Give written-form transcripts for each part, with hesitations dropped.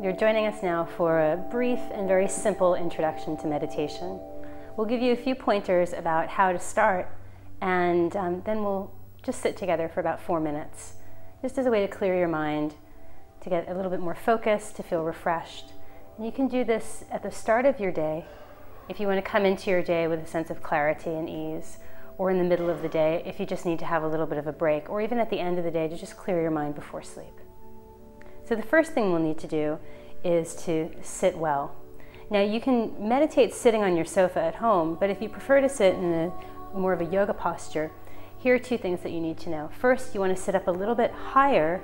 You're joining us now for a brief and very simple introduction to meditation. We'll give you a few pointers about how to start, and then we'll just sit together for about 4 minutes, just as a way to clear your mind, to get a little bit more focused, to feel refreshed. And you can do this at the start of your day, if you want to come into your day with a sense of clarity and ease, or in the middle of the day if you just need to have a little bit of a break, or even at the end of the day to just clear your mind before sleep. So the first thing we'll need to do is to sit well. Now you can meditate sitting on your sofa at home, but if you prefer to sit in more of a yoga posture, here are 2 things that you need to know. First, you want to sit up a little bit higher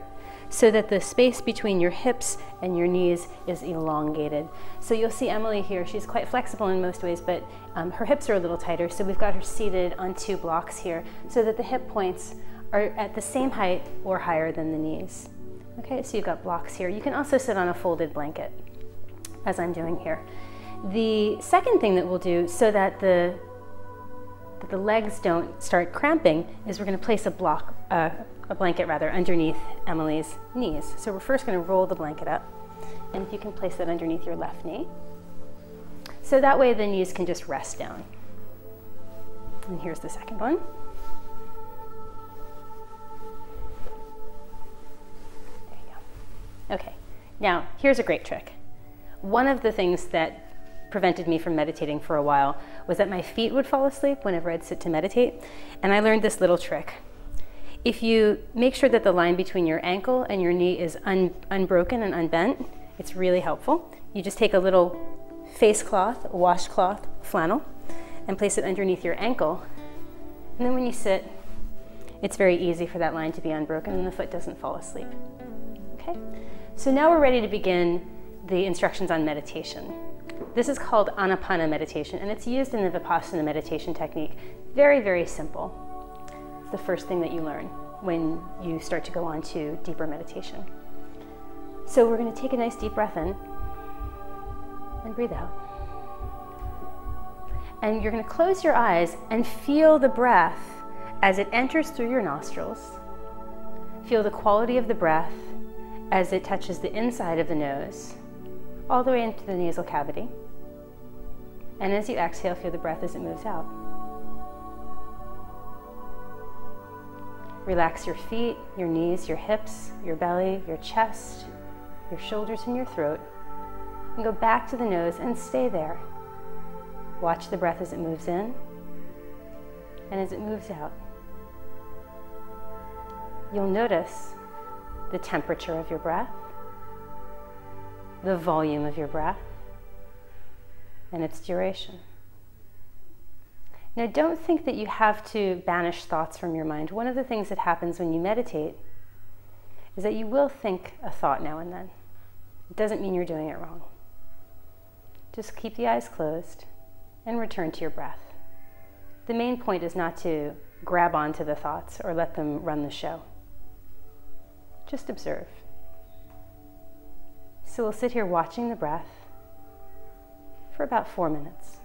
so that the space between your hips and your knees is elongated. So you'll see Emily here, she's quite flexible in most ways, but her hips are a little tighter, so we've got her seated on 2 blocks here so that the hip points are at the same height or higher than the knees. Okay, so you've got blocks here. You can also sit on a folded blanket, as I'm doing here. The second thing that we'll do so that the legs don't start cramping is we're going to place a blanket underneath Emily's knees. So we're first going to roll the blanket up, and if you can place that underneath your left knee, so that way the knees can just rest down. And here's the second one. Okay, now here's a great trick. One of the things that prevented me from meditating for a while was that my feet would fall asleep whenever I'd sit to meditate, and I learned this little trick. If you make sure that the line between your ankle and your knee is unbroken and unbent, it's really helpful. You just take a little face cloth, a washcloth, flannel, and place it underneath your ankle, and then when you sit, it's very easy for that line to be unbroken and the foot doesn't fall asleep. Okay? So now we're ready to begin the instructions on meditation. This is called Anapana meditation, and it's used in the Vipassana meditation technique. Very, very simple. It's the first thing that you learn when you start to go on to deeper meditation. So we're going to take a nice deep breath in and breathe out. And you're going to close your eyes and feel the breath as it enters through your nostrils. Feel the quality of the breath as it touches the inside of the nose, all the way into the nasal cavity. And as you exhale, feel the breath as it moves out. Relax your feet, your knees, your hips, your belly, your chest, your shoulders, and your throat. And go back to the nose and stay there. Watch the breath as it moves in and as it moves out. You'll notice the temperature of your breath, the volume of your breath, and its duration. Now, don't think that you have to banish thoughts from your mind. One of the things that happens when you meditate is that you will think a thought now and then. It doesn't mean you're doing it wrong. Just keep the eyes closed and return to your breath. The main point is not to grab onto the thoughts or let them run the show. Just observe. So we'll sit here watching the breath for about 4 minutes.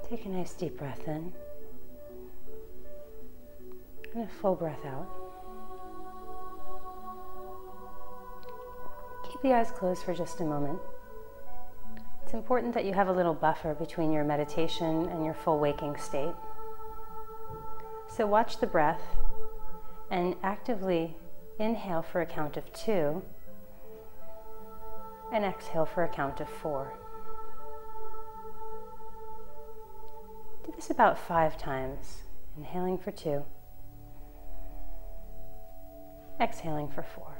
Take a nice deep breath in and a full breath out. Keep the eyes closed for just a moment. It's important that you have a little buffer between your meditation and your full waking state. So watch the breath and actively inhale for a count of 2 and exhale for a count of 4. Do this about 5 times, inhaling for 2, exhaling for 4.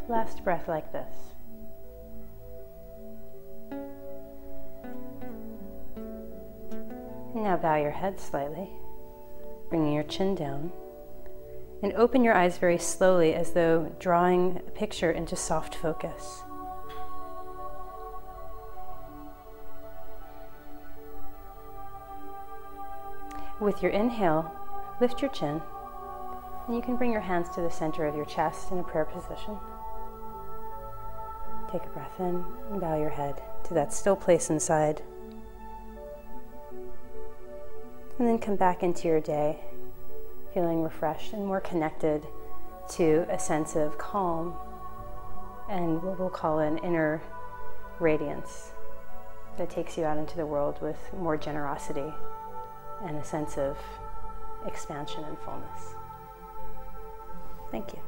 Last breath like this. And now bow your head slightly, bringing your chin down, and open your eyes very slowly as though drawing a picture into soft focus. With your inhale, lift your chin, and you can bring your hands to the center of your chest in a prayer position. Take a breath in and bow your head to that still place inside. And then come back into your day, feeling refreshed and more connected to a sense of calm and what we'll call an inner radiance that takes you out into the world with more generosity and a sense of expansion and fullness. Thank you.